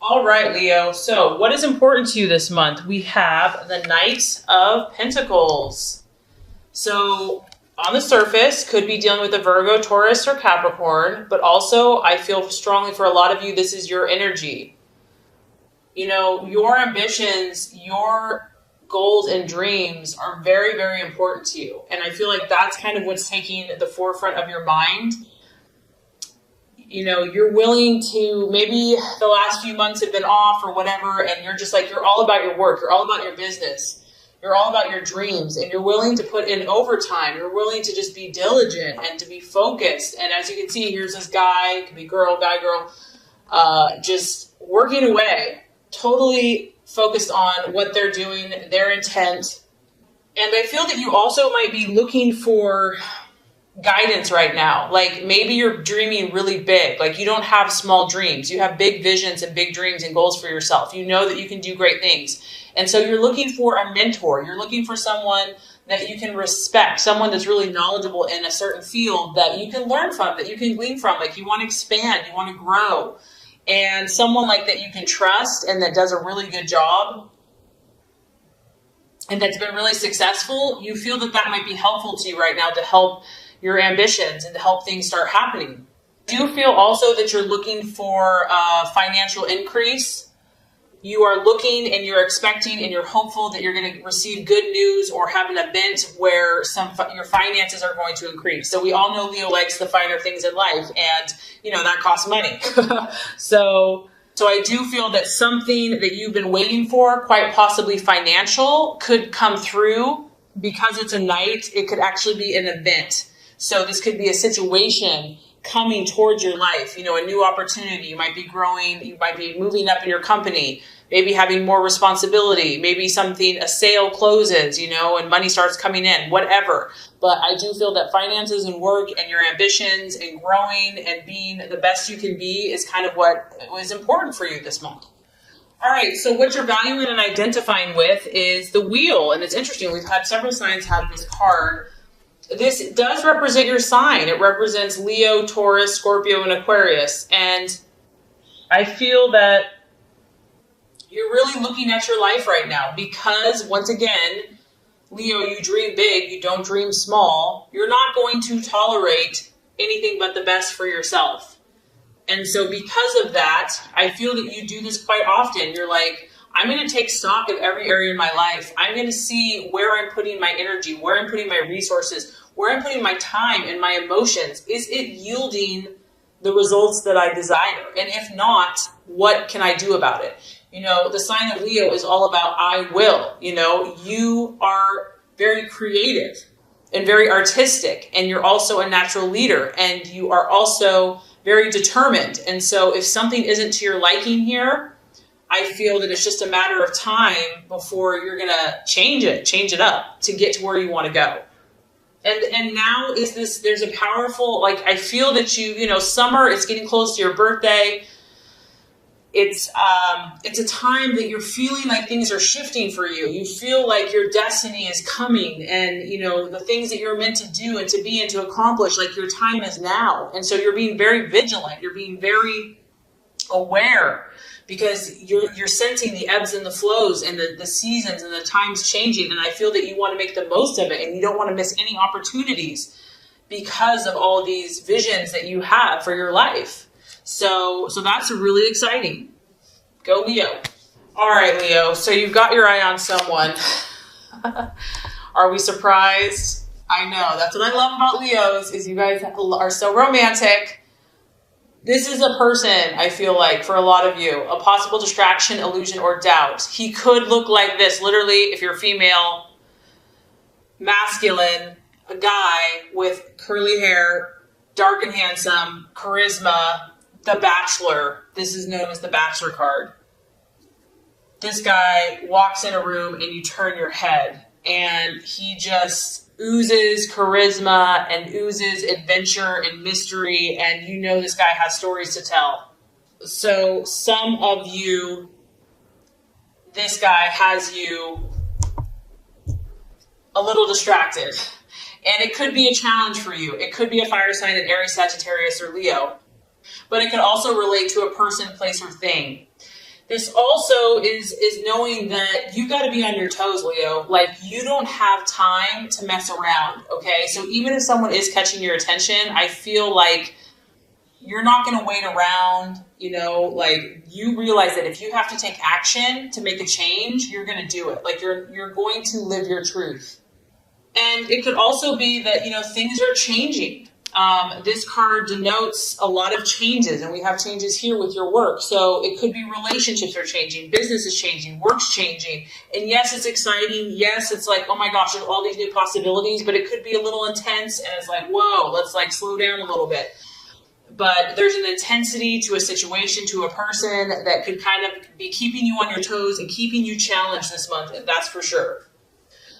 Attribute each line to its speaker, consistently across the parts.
Speaker 1: All right, Leo. So, what is important to you this month? We have the Knight of Pentacles. So, on the surface, could be dealing with a Virgo, Taurus, or Capricorn, but also I feel strongly for a lot of you, this is your energy. You know, your ambitions, your goals and dreams are very, very important to you. And I feel like that's kind of what's taking the forefront of your mind. You know, you're willing to, maybe the last few months have been off or whatever, and you're just like, you're all about your work, you're all about your business, you're all about your dreams, and you're willing to put in overtime, you're willing to just be diligent and to be focused. And as you can see, here's this guy, could be girl, guy, girl, just working away, totally focused on what they're doing, their intent. And I feel that you also might be looking for guidance right now. Like maybe you're dreaming really big. Like you don't have small dreams. You have big visions and big dreams and goals for yourself. You know that you can do great things. And so you're looking for a mentor. You're looking for someone that you can respect, someone that's really knowledgeable in a certain field that you can learn from, that you can glean from. Like you want to expand, you want to grow. And someone like that you can trust and that does a really good job and that's been really successful, you feel that that might be helpful to you right now to help your ambitions and to help things start happening. Do you feel also that you're looking for a financial increase? You are looking and you're expecting and you're hopeful that you're going to receive good news or have an event where your finances are going to increase. So we all know Leo likes the finer things in life, and you know that costs money. So I do feel that something that you've been waiting for, quite possibly financial, could come through. Because it's a Knight, it could actually be an event. So this could be a situation coming towards your life, you know, a new opportunity. You might be growing, you might be moving up in your company, maybe having more responsibility, maybe a sale closes, you know, and money starts coming in, whatever. But I do feel that finances and work and your ambitions and growing and being the best you can be is kind of what was important for you this month. All right, so what you're valuing and identifying with is the wheel. And it's interesting, we've had several signs have this card. This does represent your sign. It represents Leo, Taurus, Scorpio, and Aquarius. And I feel that you're really looking at your life right now because, once again, Leo, you dream big, you don't dream small. You're not going to tolerate anything but the best for yourself. And so because of that, I feel that you do this quite often. You're like, I'm going to take stock of every area in my life. I'm going to see where I'm putting my energy, where I'm putting my resources, where I'm putting my time and my emotions. Is it yielding the results that I desire? And if not, what can I do about it? You know, the sign of Leo is all about I will. You know, you are very creative and very artistic, and you're also a natural leader, and you are also very determined. And so if something isn't to your liking here, I feel that it's just a matter of time before you're going to change it up to get to where you want to go. And now there's a powerful, like, I feel that you know, summer, it's getting close to your birthday. It's a time that you're feeling like things are shifting for you. You feel like your destiny is coming, and you know the things that you're meant to do and to be and to accomplish, like your time is now. And so you're being very vigilant. You're being very aware because you're sensing the ebbs and the flows and the seasons and the times changing. And I feel that you want to make the most of it, and you don't want to miss any opportunities because of all these visions that you have for your life. So that's really exciting. Go Leo. All right, Leo. So you've got your eye on someone. Are we surprised? I know. That's what I love about Leos is you guys are so romantic. This is a person, I feel like, for a lot of you, a possible distraction, illusion, or doubt. He could look like this. Literally, if you're female, masculine, a guy with curly hair, dark and handsome, charisma, the Bachelor. This is known as the Bachelor card. This guy walks in a room and you turn your head, and he just oozes charisma and oozes adventure and mystery, and you know this guy has stories to tell. So some of you, this guy has you a little distracted, and it could be a challenge for you. It could be a fire sign in Aries, Sagittarius, or Leo. But it could also relate to a person, place, or thing. This also is knowing that you got to be on your toes, Leo. Like, you don't have time to mess around, okay? So even if someone is catching your attention, I feel like you're not going to wait around, like, you realize that if you have to take action to make a change, you're going to do it. Like, you're going to live your truth. And it could also be that, things are changing. This card denotes a lot of changes, and we have changes here with your work. So it could be relationships are changing, business is changing, work's changing. And yes, it's exciting. Yes, it's like, oh my gosh, there's all these new possibilities, but it could be a little intense, and it's like, whoa, let's like slow down a little bit. But there's an intensity to a situation, to a person that could kind of be keeping you on your toes and keeping you challenged this month, that's for sure.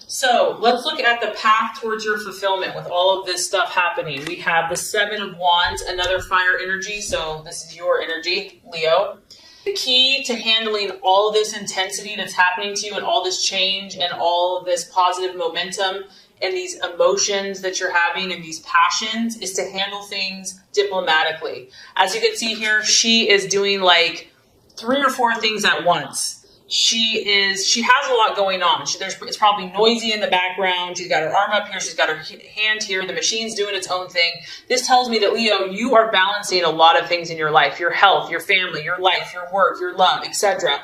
Speaker 1: So let's look at the path towards your fulfillment with all of this stuff happening. We have the 7 of Wands, another fire energy. So this is your energy, Leo. The key to handling all of this intensity that's happening to you and all this change and all of this positive momentum and these emotions that you're having and these passions is to handle things diplomatically. As you can see here, she is doing like 3 or 4 things at once. She has a lot going on. It's probably noisy in the background. She's got her arm up here. She's got her hand here. The machine's doing its own thing. This tells me that, Leo, you are balancing a lot of things in your life, your health, your family, your life, your work, your love, etc.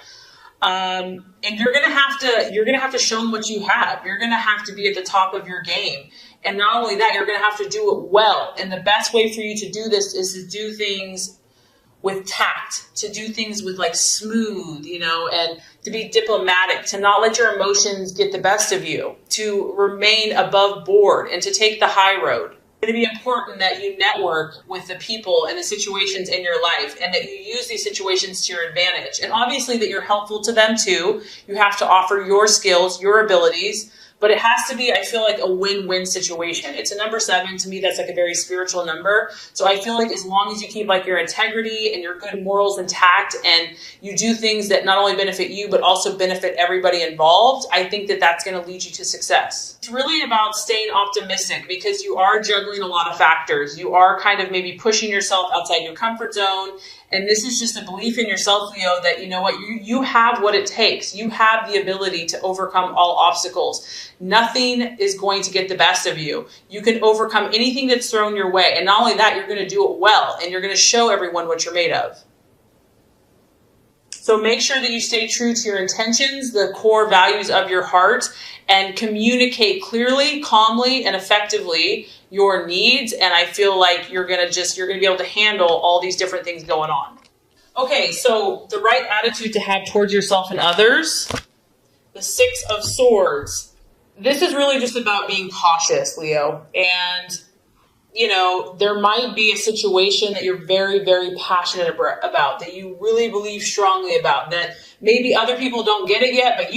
Speaker 1: And you're gonna have to show them what you have. You're gonna have to be at the top of your game. And not only that, you're gonna have to do it well. And the best way for you to do this is to do things with tact, to do things with like smooth, and to be diplomatic, to not let your emotions get the best of you, to remain above board and to take the high road. It's going to be important that you network with the people and the situations in your life and that you use these situations to your advantage. And obviously that you're helpful to them too. You have to offer your skills, your abilities, but it has to be, I feel like, a win-win situation. It's a number 7. To me, that's like a very spiritual number. So I feel like as long as you keep like your integrity and your good morals intact and you do things that not only benefit you, but also benefit everybody involved, I think that that's going to lead you to success. It's really about staying optimistic because you are juggling a lot of factors. You are kind of maybe pushing yourself outside your comfort zone. And this is just a belief in yourself, Leo, that you know what, you have what it takes. You have the ability to overcome all obstacles. Nothing is going to get the best of you. You can overcome anything that's thrown your way. And not only that, you're going to do it well. And you're going to show everyone what you're made of. So make sure that you stay true to your intentions, the core values of your heart, and communicate clearly, calmly, and effectively your needs. And I feel like you're going to be able to handle all these different things going on. Okay, so the right attitude to have towards yourself and others, the 6 of Swords. This is really just about being cautious, Leo. And there might be a situation that you're very, very passionate about, that you really believe strongly about, that maybe other people don't get it yet, but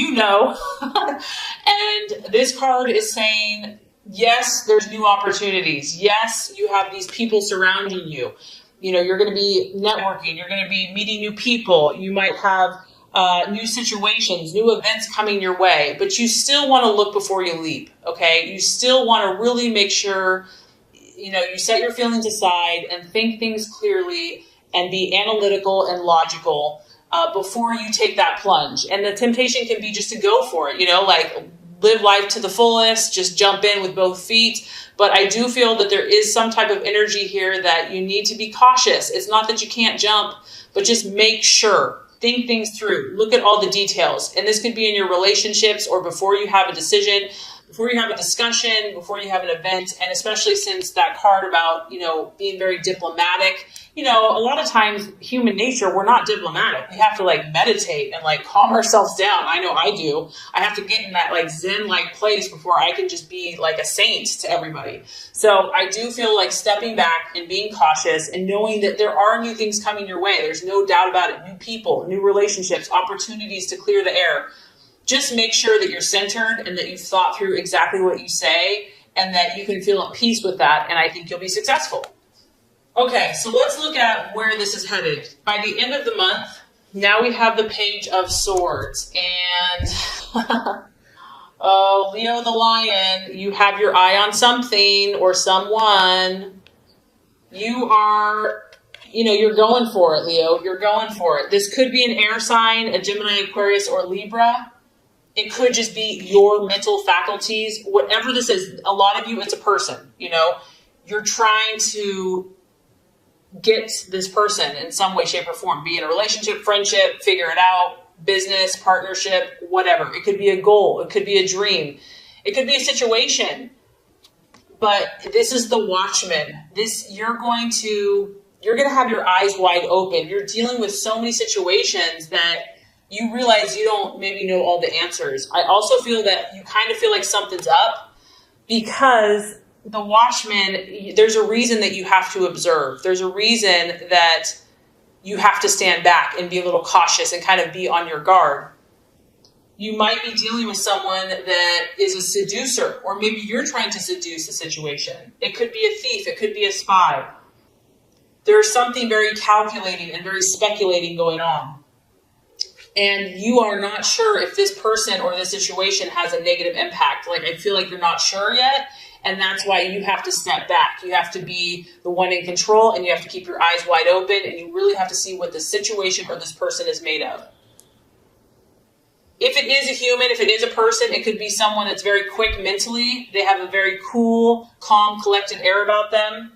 Speaker 1: And this card is saying, yes, there's new opportunities. Yes, you have these people surrounding you. You're going to be networking. You're going to be meeting new people. You might have new situations, new events coming your way, but you still want to look before you leap, okay? You still want to really make sure you set your feelings aside and think things clearly and be analytical and logical before you take that plunge. And the temptation can be just to go for it, like live life to the fullest, just jump in with both feet. But I do feel that there is some type of energy here that you need to be cautious. It's not that you can't jump, but just make sure. Think things through. Look at all the details. And this could be in your relationships or before you have a decision, before you have a discussion, before you have an event, and especially since that card about, being very diplomatic, a lot of times human nature, we're not diplomatic. We have to meditate and calm ourselves down. I know I do. I have to get in that Zen-like place before I can just be like a saint to everybody. So I do feel like stepping back and being cautious and knowing that there are new things coming your way. There's no doubt about it. New people, new relationships, opportunities to clear the air. Just make sure that you're centered and that you've thought through exactly what you say and that you can feel at peace with that, and I think you'll be successful. Okay, so let's look at where this is headed. By the end of the month, now we have the Page of Swords, and oh, Leo the Lion, you have your eye on something or someone. You are you're going for it, Leo. You're going for it. This could be an air sign, a Gemini, Aquarius, or Libra. It could just be your mental faculties. Whatever this is, a lot of you, it's a person, You're trying to get this person in some way, shape, or form. Be in a relationship, friendship, figure it out, business, partnership, whatever. It could be a goal. It could be a dream. It could be a situation. But this is the Watchman. You're going to have your eyes wide open. You're dealing with so many situations that you realize you don't maybe know all the answers. I also feel that you kind of feel like something's up because the Watchman, there's a reason that you have to observe. There's a reason that you have to stand back and be a little cautious and kind of be on your guard. You might be dealing with someone that is a seducer, or maybe you're trying to seduce a situation. It could be a thief. It could be a spy. There's something very calculating and very speculating going on. And you are not sure if this person or this situation has a negative impact. Like, I feel like you're not sure yet. And that's why you have to step back. You have to be the one in control, and you have to keep your eyes wide open, and you really have to see what the situation or this person is made of. If it is a human, if it is a person, it could be someone that's very quick mentally. They have a very cool, calm, collected air about them.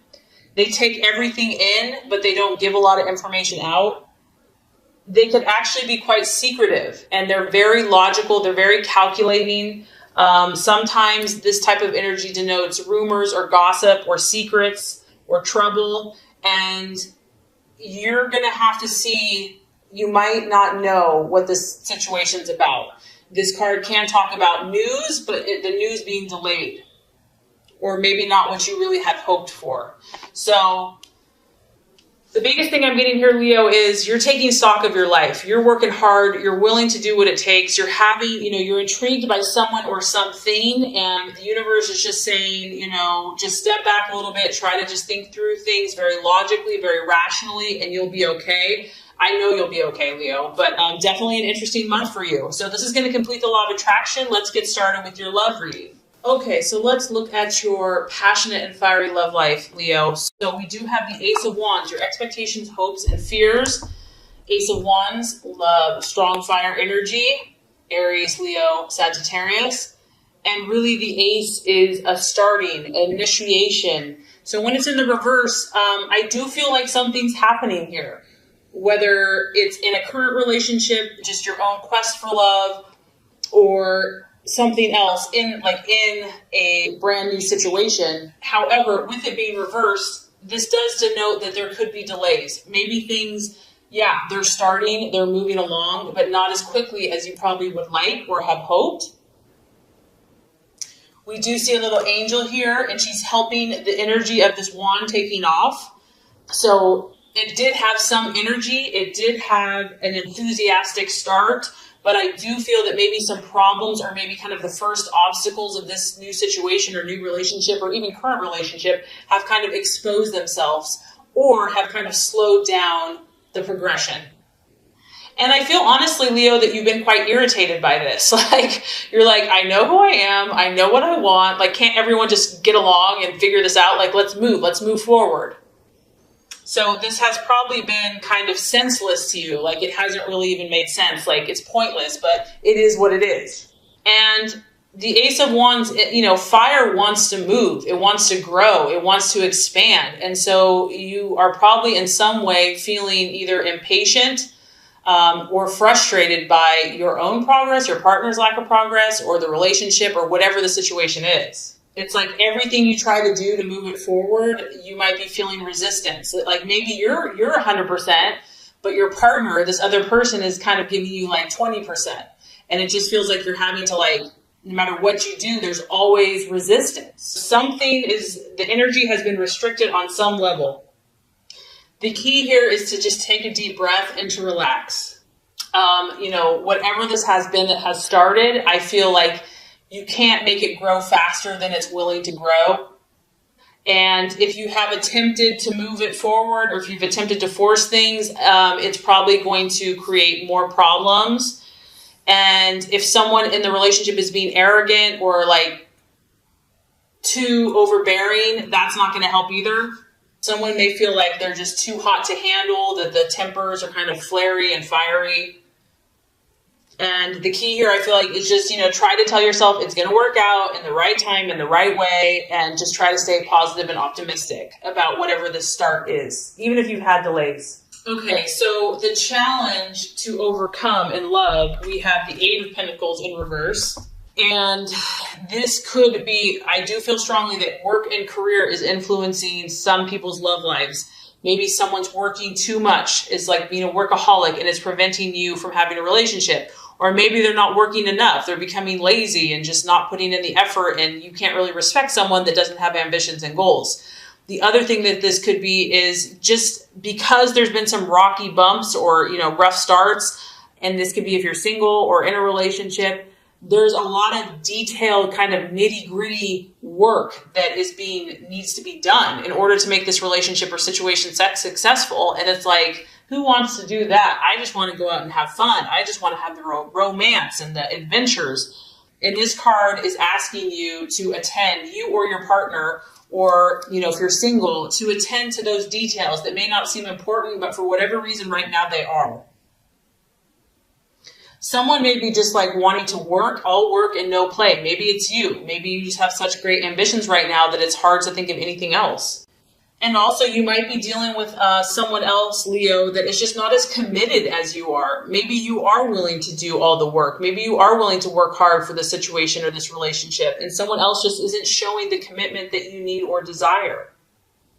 Speaker 1: They take everything in, but they don't give a lot of information out. They could actually be quite secretive, and they're very logical. They're very calculating. Sometimes this type of energy denotes rumors or gossip or secrets or trouble, and you're going to have to see, you might not know what this situation's about. This card can talk about news, but the news being delayed, or maybe not what you really had hoped for. So the biggest thing I'm getting here, Leo, is you're taking stock of your life. You're working hard. You're willing to do what it takes. You're having, you're intrigued by someone or something, and the universe is just saying, just step back a little bit. Try to just think through things very logically, very rationally, and you'll be okay. I know you'll be okay, Leo, but definitely an interesting month for you. So this is going to complete the law of attraction. Let's get started with your love reading. Okay, so let's look at your passionate and fiery love life, Leo. So we do have the Ace of Wands, your expectations, hopes, and fears. Ace of Wands, love, strong fire energy, Aries, Leo, Sagittarius. And really the Ace is a starting, initiation. So when it's in the reverse, I do feel like something's happening here. Whether it's in a current relationship, just your own quest for love, or something else in a brand new situation. However, with it being reversed, this does denote that there could be delays. Maybe things, they're starting, they're moving along, but not as quickly as you probably would like or have hoped. We do see a little angel here, and she's helping the energy of this wand taking off. So it did have some energy. It did have an enthusiastic start. But I do feel that maybe some problems, or maybe kind of the first obstacles of this new situation or new relationship or even current relationship, have kind of exposed themselves or have kind of slowed down the progression. And I feel honestly, Leo, that you've been quite irritated by this. You're like, I know who I am. I know what I want. Can't everyone just get along and figure this out? Let's move forward. So this has probably been kind of senseless to you. It hasn't really even made sense. It's pointless, but it is what it is. And the Ace of Wands, fire wants to move. It wants to grow. It wants to expand. And so you are probably in some way feeling either impatient or frustrated by your own progress, your partner's lack of progress, or the relationship, or whatever the situation is. It's like everything you try to do to move it forward, you might be feeling resistance. Maybe you're 100%, but your partner, this other person, is kind of giving you 20%. And it just feels like you're having to no matter what you do, there's always resistance. The energy has been restricted on some level. The key here is to just take a deep breath and to relax. Whatever this has been that has started, I feel like you can't make it grow faster than it's willing to grow. And if you have attempted to move it forward, or if you've attempted to force things, it's probably going to create more problems. And if someone in the relationship is being arrogant or too overbearing, that's not going to help either. Someone may feel like they're just too hot to handle, that the tempers are kind of flary and fiery. And the key here, I feel like, is just, try to tell yourself it's going to work out in the right time, in the right way, and just try to stay positive and optimistic about whatever the start is, even if you've had delays. Okay, so the challenge to overcome in love, we have the Eight of Pentacles in reverse. And this could be, I do feel strongly that work and career is influencing some people's love lives. Maybe someone's working too much, is like being a workaholic, and it's preventing you from having a relationship. Or maybe they're not working enough. They're becoming lazy and just not putting in the effort, and you can't really respect someone that doesn't have ambitions and goals. The other thing that this could be is just because there's been some rocky bumps or, rough starts, and this could be if you're single or in a relationship, there's a lot of detailed kind of nitty-gritty work that needs to be done in order to make this relationship or situation successful. And it's like, who wants to do that? I just want to go out and have fun. I just want to have the romance and the adventures. And this card is asking you to attend, you or your partner, or, if you're single, to attend to those details that may not seem important, but for whatever reason right now they are. Someone may be just like wanting to work, all work and no play. Maybe it's you. Maybe you just have such great ambitions right now that it's hard to think of anything else. And also you might be dealing with someone else, Leo, that is just not as committed as you are. Maybe you are willing to do all the work. Maybe you are willing to work hard for the situation or this relationship, and someone else just isn't showing the commitment that you need or desire.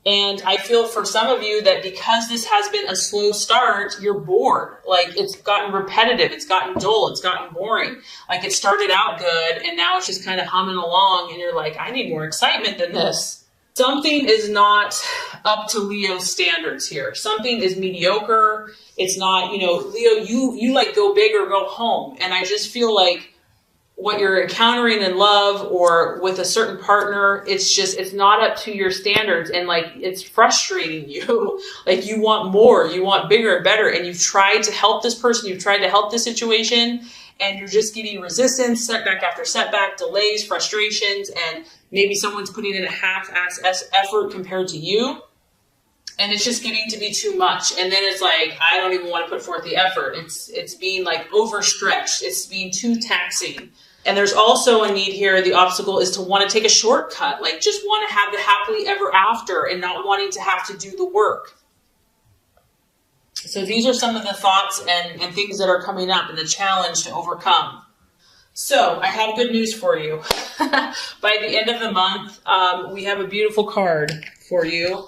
Speaker 1: And I feel for some of you that because this has been a slow start, you're bored. Like, it's gotten repetitive, it's gotten dull, it's gotten boring. Like, it started out good and now it's just kind of humming along, and you're like, I need more excitement than this. Something is not up to Leo's standards here. Something is mediocre. It's not, Leo, you like go big or go home. And I just feel like what you're encountering in love or with a certain partner, it's not up to your standards, and like it's frustrating you. Like, you want more, you want bigger and better, and you've tried to help this person, you've tried to help this situation, and you're just getting resistance, setback after setback, delays, frustrations, and maybe someone's putting in a half-ass effort compared to you, and it's just getting to be too much. And then it's like, I don't even want to put forth the effort. It's being like overstretched. It's being too taxing. And there's also a need here. The obstacle is to want to take a shortcut, like just want to have the happily ever after and not wanting to have to do the work. So these are some of the thoughts and things that are coming up and the challenge to overcome. So I have good news for you. By the end of the month, we have a beautiful card for you.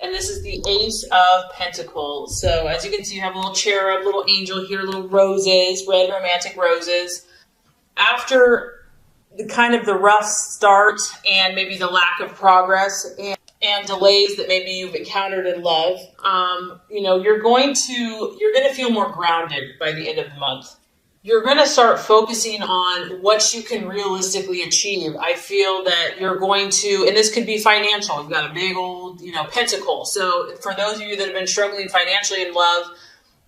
Speaker 1: And this is the Ace of Pentacles. So as you can see, you have a little cherub, little angel here, little roses, red romantic roses. After the kind of the rough start and maybe the lack of progress and delays that maybe you've encountered in love, you're going to feel more grounded by the end of the month. You're going to start focusing on what you can realistically achieve. I feel that you're going to, and this could be financial. You've got a big old, pentacle. So for those of you that have been struggling financially in love,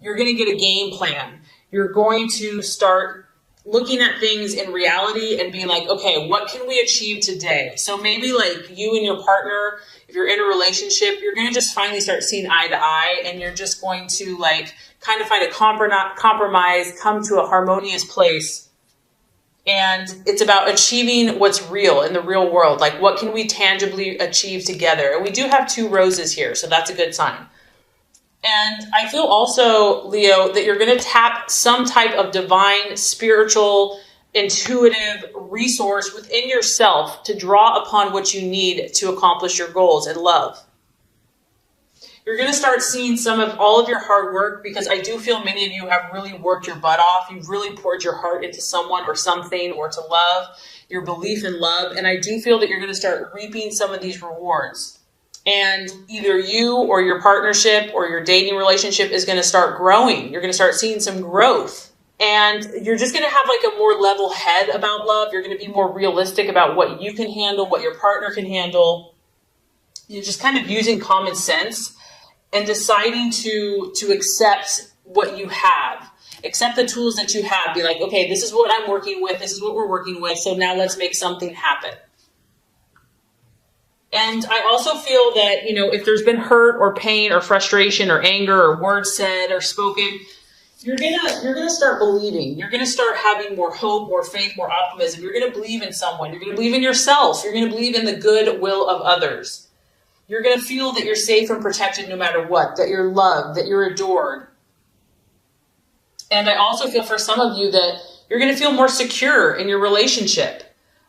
Speaker 1: you're going to get a game plan. You're going to start looking at things in reality and being like, okay, what can we achieve today? So maybe like you and your partner, if you're in a relationship, you're going to just finally start seeing eye to eye, and you're just going to like kind of find a compromise, come to a harmonious place. And it's about achieving what's real in the real world. Like, what can we tangibly achieve together? And we do have 2 roses here, so that's a good sign. And I feel also, Leo, that you're going to tap some type of divine, spiritual, intuitive resource within yourself to draw upon what you need to accomplish your goals in love. You're going to start seeing some of all of your hard work, because I do feel many of you have really worked your butt off. You've really poured your heart into someone or something, or to love, your belief in love. And I do feel that you're going to start reaping some of these rewards. And either you or your partnership or your dating relationship is going to start growing. You're going to start seeing some growth. And you're just going to have like a more level head about love. You're going to be more realistic about what you can handle, what your partner can handle. You're just kind of using common sense and deciding to accept what you have. Accept the tools that you have. Be like, okay, this is what I'm working with. This is what we're working with. So now let's make something happen. And I also feel that, if there's been hurt or pain or frustration or anger or words said or spoken, you're gonna start believing. You're gonna start having more hope, more faith, more optimism. You're gonna believe in someone. You're gonna believe in yourself. You're gonna believe in the good will of others. You're gonna feel that you're safe and protected no matter what, that you're loved, that you're adored. And I also feel for some of you that you're gonna feel more secure in your relationship.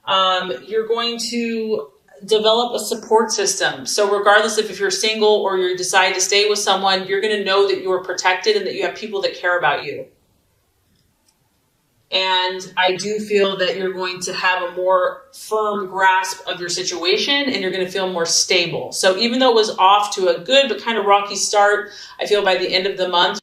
Speaker 1: You're going to develop a support system. So regardless if you're single or you decide to stay with someone, you're going to know that you are protected and that you have people that care about you. And I do feel that you're going to have a more firm grasp of your situation and you're going to feel more stable. So even though it was off to a good but kind of rocky start, I feel by the end of the month,